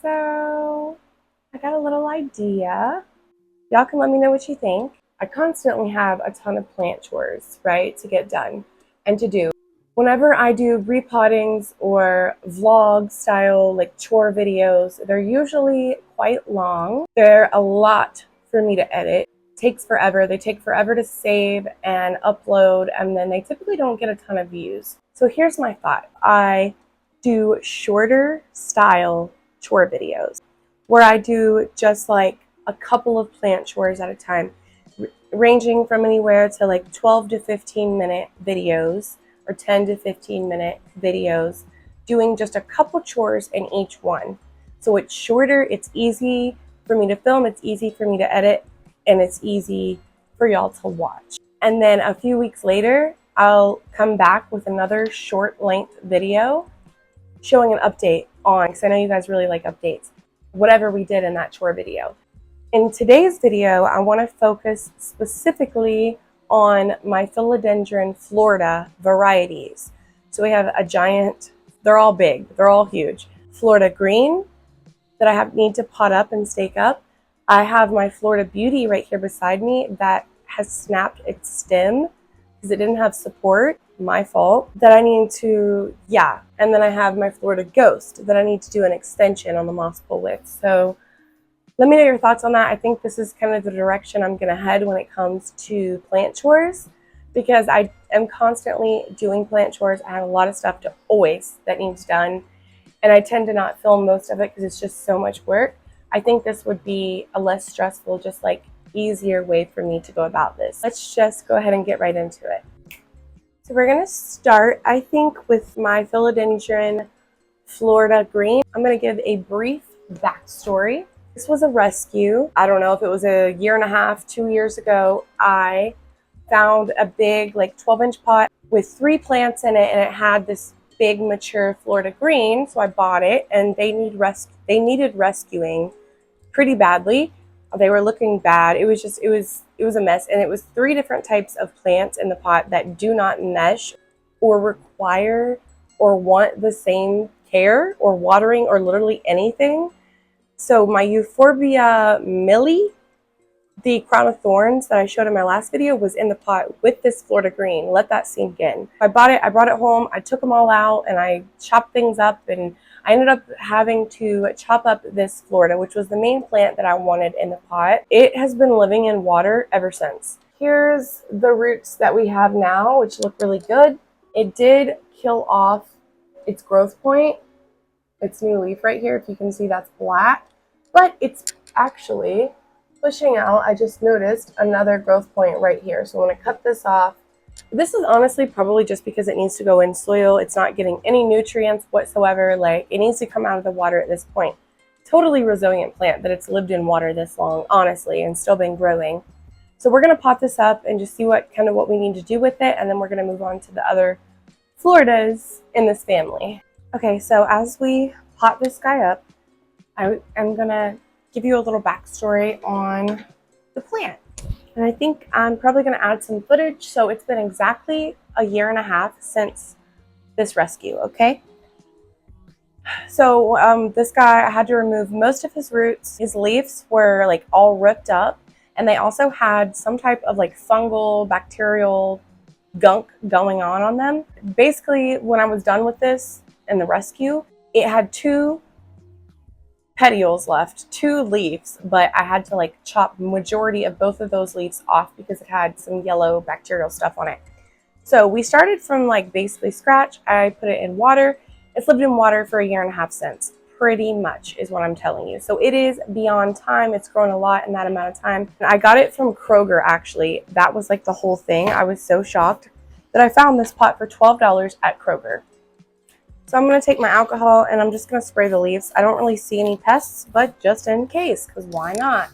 So I got a little idea. Y'all can let me know what you think. I constantly have a ton of plant chores, right, to get done and to do. Whenever I do repottings or vlog style like chore videos, they're usually quite long. They're a lot for me to edit. It takes forever. They take forever to save and upload, and then they typically don't get a ton of views. So here's my thought. I do shorter style chore videos where I do just like a couple of plant chores at a time, ranging from anywhere to like 12 to 15 minute videos or 10 to 15 minute videos, doing just a couple chores in each one. So it's shorter, it's easy for me to film, it's easy for me to edit, and it's easy for y'all to watch. And then a few weeks later, I'll come back with another short length video showing an update on, because I know you guys really like updates, whatever we did in that chore video. In today's video, I want to focus specifically on my Philodendron Florida varieties. So we have a giant, they're all big, they're all huge. Florida Green that I need to pot up and stake up. I have my Florida Beauty right here beside me that has snapped its stem because it didn't have support, my fault, that I need to, and then I have my Florida Ghost that I need to do an extension on the moss pole with. So let me know your thoughts on that. I think this is kind of the direction I'm going to head when it comes to plant chores, because I am constantly doing plant chores. I have a lot of stuff that needs done, and I tend to not film most of it because it's just so much work. I think this would be a less stressful, just like easier way for me to go about this. Let's just go ahead and get right into it. So we're going to start, I think, with my Philodendron Florida Green. I'm going to give a brief backstory. This was a rescue. I don't know if it was a year and a half, 2 years ago. I found a big, like 12-inch pot with 3 plants in it, and it had this big mature Florida Green. So I bought it, and they needed rescuing pretty badly. They were looking bad. It was a mess, and it was 3 different types of plants in the pot that do not mesh or require or want the same care or watering or literally anything. So my Euphorbia millie, the crown of thorns that I showed in my last video, was in the pot with this Florida Green. Let that sink in. I bought it home, I took them all out, and I chopped things up, and I ended up having to chop up this Florida, which was the main plant that I wanted in the pot. It has been living in water ever since. Here's the roots that we have now, which look really good. It did kill off its growth point. Its new leaf right here, if you can see, that's black, but it's actually pushing out. I just noticed another growth point right here. So I'm going to cut this off. This is honestly probably just because it needs to go in soil. It's not getting any nutrients whatsoever. Like, it needs to come out of the water at this point. Totally resilient plant that it's lived in water this long, honestly, and still been growing. So we're going to pot this up and just see what we need to do with it, and then we're going to move on to the other Floridas in this family. Okay, so as we pot this guy up, I am going to give you a little backstory on the plant. And I think I'm probably going to add some footage. So it's been exactly a year and a half since this rescue, okay? So this guy, I had to remove most of his roots. His leaves were like all ripped up, and they also had some type of like fungal, bacterial gunk going on them. Basically, when I was done with this, in the rescue, it had 2 petioles left, 2 leaves, but I had to like chop majority of both of those leaves off because it had some yellow bacterial stuff on it. So we started from like basically scratch. I put it in water. It's lived in water for a year and a half since, pretty much is what I'm telling you. So it is beyond time. It's grown a lot in that amount of time. And I got it from Kroger, actually. That was like the whole thing. I was so shocked that I found this pot for $12 at Kroger. So I'm going to take my alcohol and I'm just going to spray the leaves. I don't really see any pests, but just in case, because why not?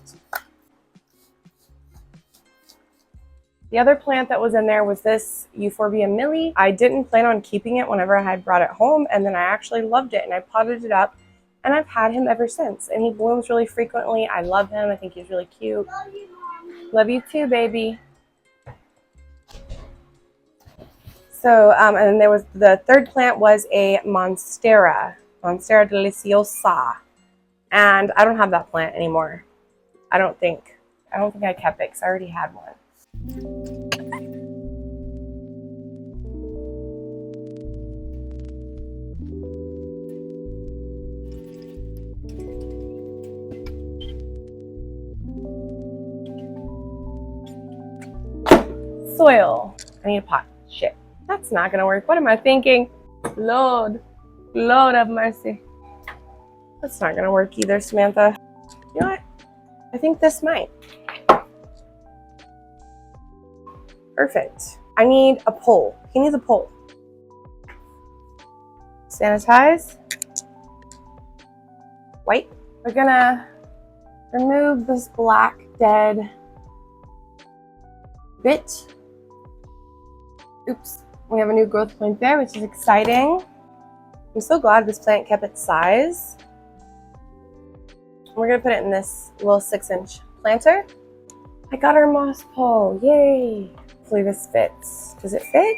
The other plant that was in there was this Euphorbia millie. I didn't plan on keeping it whenever I had brought it home, and then I actually loved it and I potted it up, and I've had him ever since. And he blooms really frequently. I love him. I think he's really cute. Love you, Mommy. Love you too, baby. So, and then there was the third plant was a Monstera Deliciosa. And I don't have that plant anymore. I don't think I kept it because I already had one. Soil. I need a pot. Shit. That's not gonna work. What am I thinking? Lord have mercy. That's not gonna work either, Samantha. You know what? I think this might. Perfect. I need a pole. He needs a pole. Sanitize. Wipe. We're gonna remove this black dead bit. Oops. We have a new growth point there, which is exciting. I'm so glad this plant kept its size. We're gonna put it in this little 6-inch planter. I got our moss pole, yay! Hopefully this fits. Does it fit?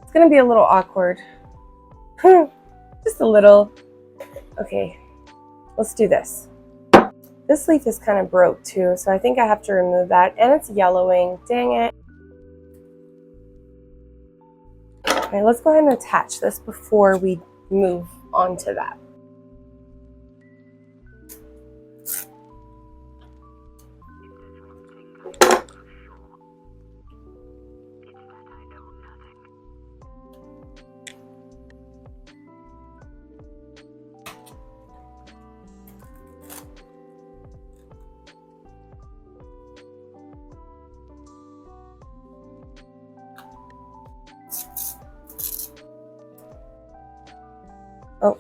It's gonna be a little awkward. Just a little. Okay, let's do this. This leaf is kind of broke too, so I think I have to remove that. And it's yellowing, dang it. Okay, let's go ahead and attach this before we move on to that. Oh,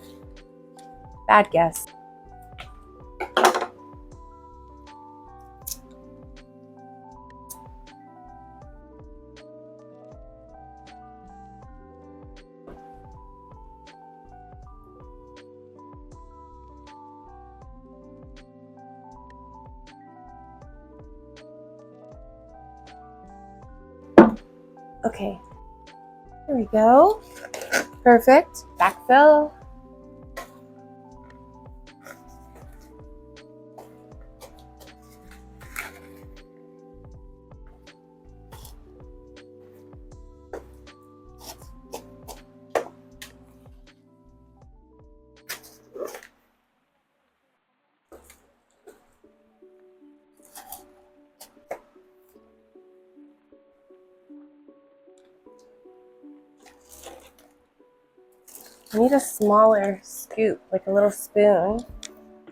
bad guess. Okay, here we go. Perfect. Backfill. I need a smaller scoop, like a little spoon,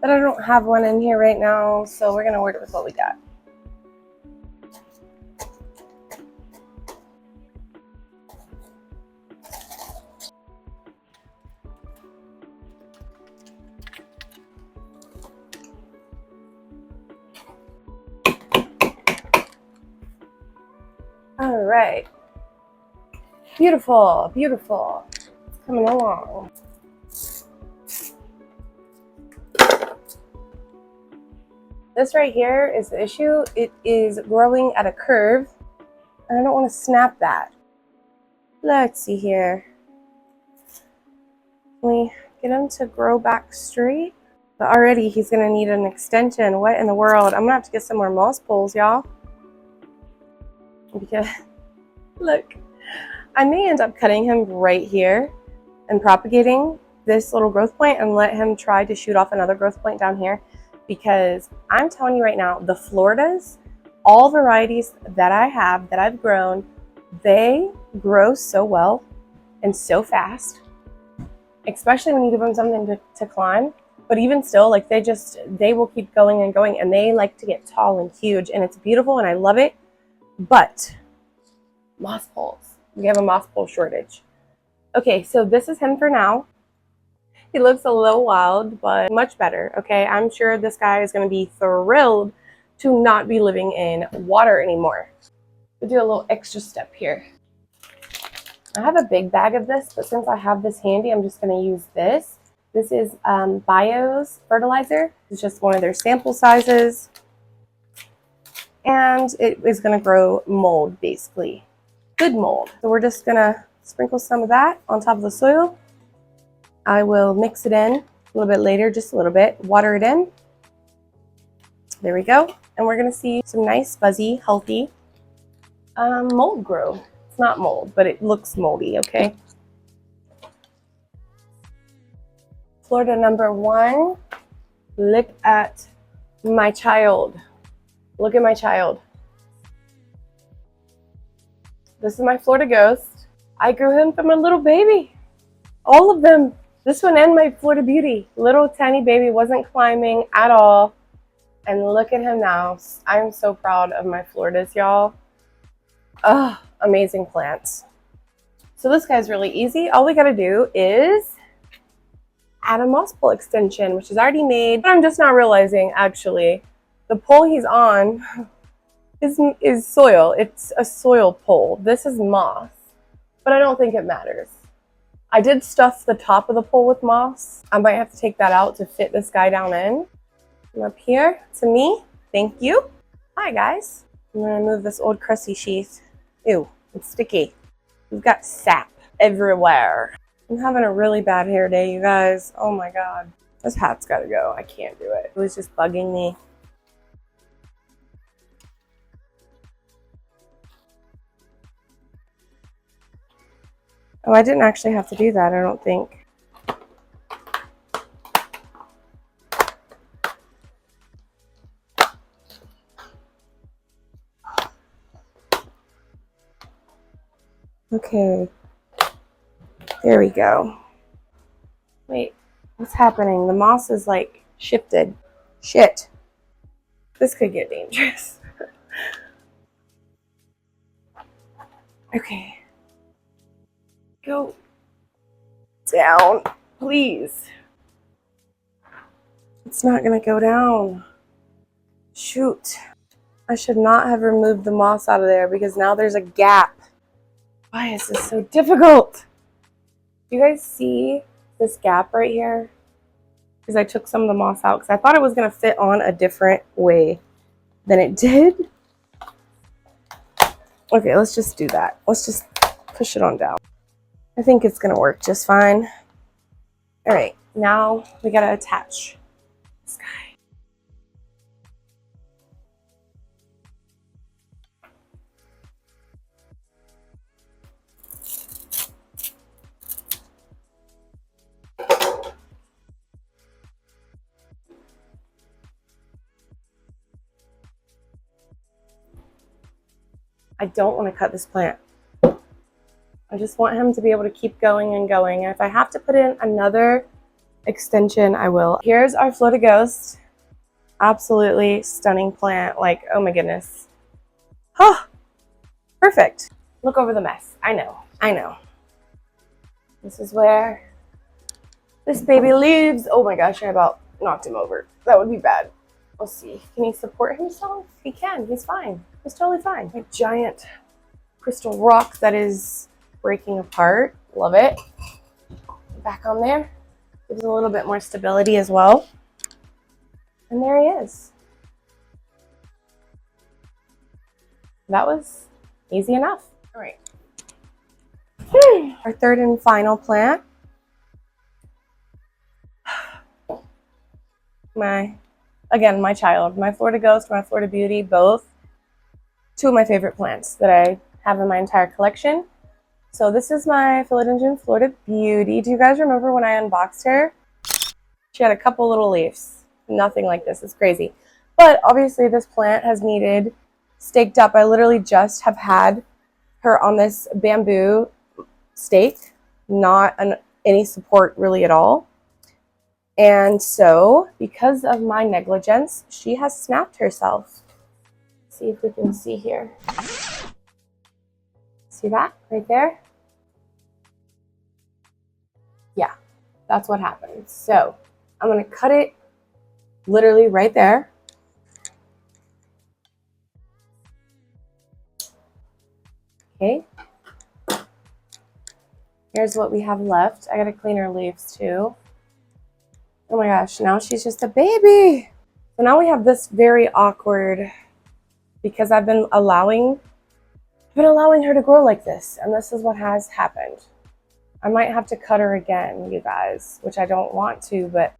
but I don't have one in here right now, so we're gonna work with what we got. All right, beautiful, beautiful. It's coming along. This right here is the issue. It is growing at a curve, and I don't want to snap that. Let's see here. Can we get him to grow back straight? But already he's gonna need an extension. What in the world? I'm gonna have to get some more moss poles, y'all. Because look, I may end up cutting him right here and propagating this little growth point and let him try to shoot off another growth point down here, because I'm telling you right now, the Floridas, all varieties that I have that I've grown, they grow so well and so fast, especially when you give them something to climb. But even still, like they will keep going and going, and they like to get tall and huge, and it's beautiful and I love it. But moss poles, we have a moss pole shortage. Okay, so this is him for now. He looks a little wild, but much better, okay? I'm sure this guy is gonna be thrilled to not be living in water anymore. We'll do a little extra step here. I have a big bag of this, but since I have this handy, I'm just gonna use this. This is Bio's fertilizer. It's just one of their sample sizes. And it is gonna grow mold, basically. Good mold. So we're just gonna sprinkle some of that on top of the soil. I will mix it in a little bit later, just a little bit, water it in. There we go. And we're gonna see some nice, fuzzy, healthy mold grow. It's not mold, but it looks moldy, okay? Florida number 1, look at my child. Look at my child. This is my Florida ghost. I grew him from a little baby. All of them. This one and my Florida beauty. Little tiny baby, wasn't climbing at all. And look at him now. I'm so proud of my Floridas, y'all. Oh, amazing plants. So this guy's really easy. All we gotta do is add a moss pole extension, which is already made. But I'm just not realizing, actually, the pole he's on is soil. It's a soil pole. This is moss, but I don't think it matters. I did stuff the top of the pole with moss. I might have to take that out to fit this guy down in. And up here to me, thank you. Hi guys. I'm gonna move this old crusty sheath. Ew, it's sticky. We've got sap everywhere. I'm having a really bad hair day, you guys. Oh my God. This hat's gotta go. I can't do it. It was just bugging me. Oh, I didn't actually have to do that, I don't think. Okay. There we go. Wait, what's happening? The moss is like shifted. Shit. This could get dangerous. Okay. Go down, please. It's not gonna go down. Shoot. I should not have removed the moss out of there because now there's a gap. Why is this so difficult? Do you guys see this gap right here? Because I took some of the moss out because I thought it was gonna fit on a different way than it did. Okay, let's just do that. Let's just push it on down. I think it's gonna work just fine. All right, now we gotta attach this guy. I don't want to cut this plant. I just want him to be able to keep going and going. And if I have to put in another extension, I will. Here's our Florida Ghost. Absolutely stunning plant. Like, oh my goodness. Oh, perfect. Look over the mess. I know. I know. This is where this baby lives. Oh my gosh, I about knocked him over. That would be bad. We'll see. Can he support himself? He can. He's fine. He's totally fine. A giant crystal rock that is breaking apart. Love it. Back on there. Gives a little bit more stability as well. And there he is. That was easy enough. All right. Our third and final plant. My child, my Florida Ghost, my Florida Beauty, both two of my favorite plants that I have in my entire collection. So this is my Philodendron Florida Beauty. Do you guys remember when I unboxed her? She had a couple little leaves. Nothing like this. It's crazy. But obviously this plant has needed staked up. I literally just have had her on this bamboo stake, not any support really at all. And so, because of my negligence, she has snapped herself. Let's see if we can see here. See that right there? Yeah, that's what happened. So, I'm going to cut it literally right there. Okay. Here's what we have left. I got to clean her leaves too. Oh my gosh, now she's just a baby. So now we have this very awkward, because I've been allowing her to grow like this, and this is what has happened. I might have to cut her again, you guys, which I don't want to, but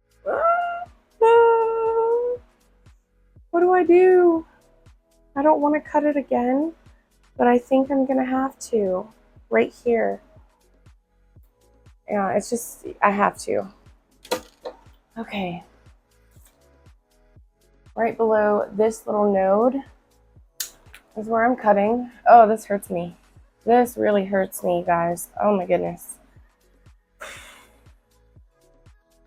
what do I do? I don't want to cut it again, but I think I'm gonna have to right here. Yeah, it's just, I have to. Okay. Right below this little node is where I'm cutting. Oh, this hurts me. This really hurts me, guys. Oh my goodness.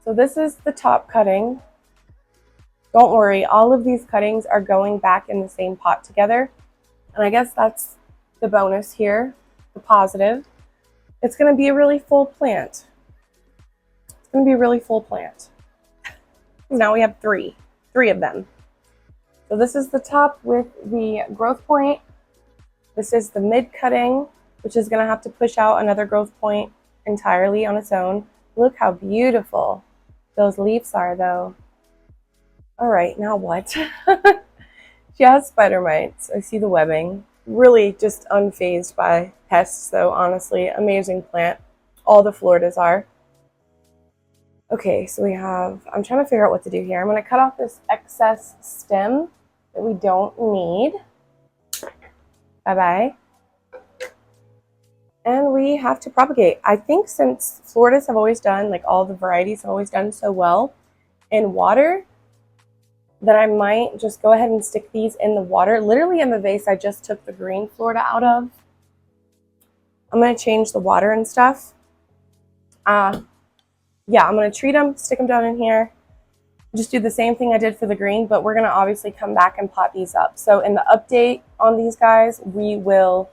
So this is the top cutting. Don't worry, all of these cuttings are going back in the same pot together. And I guess that's the bonus here, the positive. It's gonna be a really full plant. It's gonna be a really full plant. Now we have three of them. So this is the top with the growth point. This is the mid cutting, which is gonna have to push out another growth point entirely on its own. Look how beautiful those leaves are though. All right, now what? She has spider mites. I see the webbing. Really just unfazed by pests though, honestly. Amazing plant. All the Floridas are. Okay, so we have, I'm trying to figure out what to do here. I'm gonna cut off this excess stem that we don't need. Bye-bye. And we have to propagate. I think since Floridas have always done, like all the varieties have always done so well in water, that I might just go ahead and stick these in the water. Literally in the vase I just took the green Florida out of. I'm gonna change the water and stuff. Yeah, I'm gonna treat them, stick them down in here. Just do the same thing I did for the green, but we're gonna obviously come back and pot these up. So in the update on these guys, we will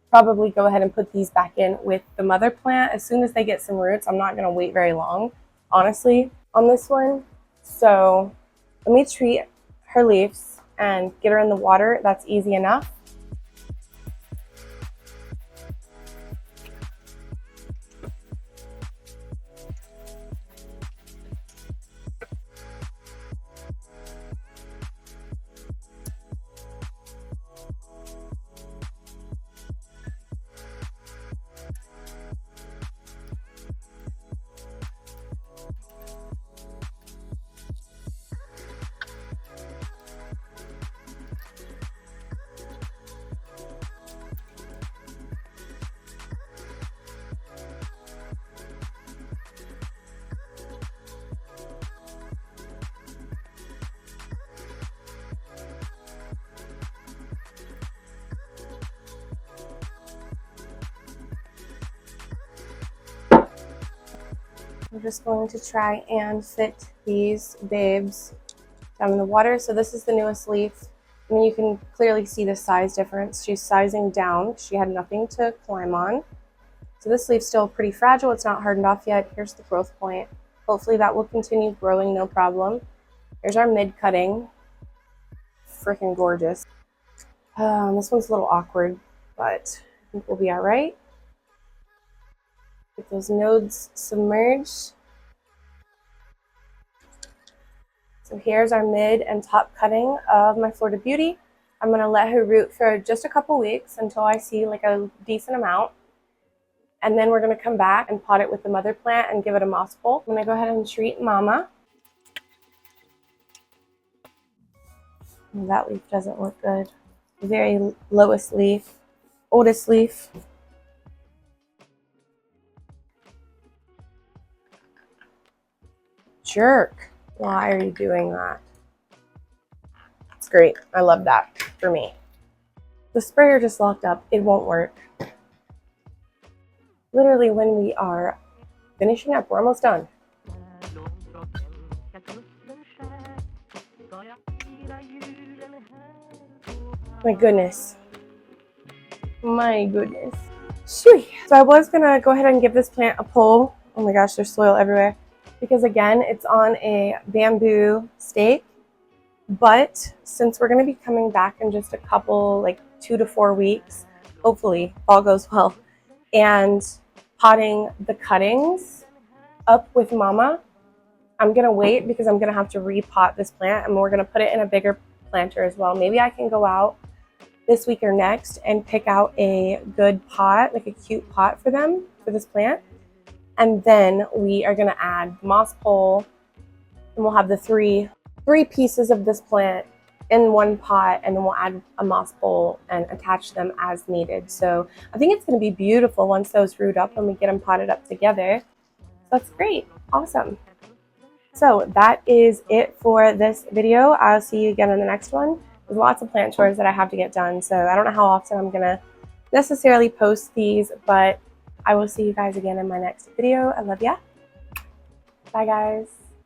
probably go ahead and put these back in with the mother plant as soon as they get some roots. I'm not gonna wait very long, honestly, on this one. So let me treat her leaves and get her in the water. That's easy enough. I'm just going to try and fit these babes down in the water. So this is the newest leaf. I mean, you can clearly see the size difference. She's sizing down. She had nothing to climb on. So this leaf's still pretty fragile. It's not hardened off yet. Here's the growth point. Hopefully that will continue growing, no problem. Here's our mid cutting. Freaking gorgeous. This one's a little awkward, but I think we'll be all right. Get those nodes submerged. So here's our mid and top cutting of my Florida Beauty. I'm gonna let her root for just a couple weeks until I see like a decent amount. And then we're gonna come back and pot it with the mother plant and give it a moss pole. I'm gonna go ahead and treat Mama. That leaf doesn't look good. The very lowest leaf, oldest leaf. Jerk. Why are you doing that? It's great. I love that for me. The sprayer just locked up. It won't work. Literally when we are finishing up, we're almost done. My goodness. My goodness. Sweet. So I was gonna go ahead and give this plant a pull. Oh my gosh, there's soil everywhere. Because again, it's on a bamboo stake. But since we're gonna be coming back in just a couple, like 2 to 4 weeks, hopefully all goes well, and potting the cuttings up with Mama, I'm gonna wait because I'm gonna have to repot this plant and we're gonna put it in a bigger planter as well. Maybe I can go out this week or next and pick out a good pot, like a cute pot for them, for this plant. And then we are going to add moss pole, and we'll have the three pieces of this plant in one pot, and then we'll add a moss pole and attach them as needed. So I think it's going to be beautiful once those root up and we get them potted up together. So that's great. Awesome. So that is it for this video. I'll see you again in the next one. There's lots of plant chores that I have to get done, so I don't know how often I'm going to necessarily post these, but I will see you guys again in my next video. I love ya. Bye, guys.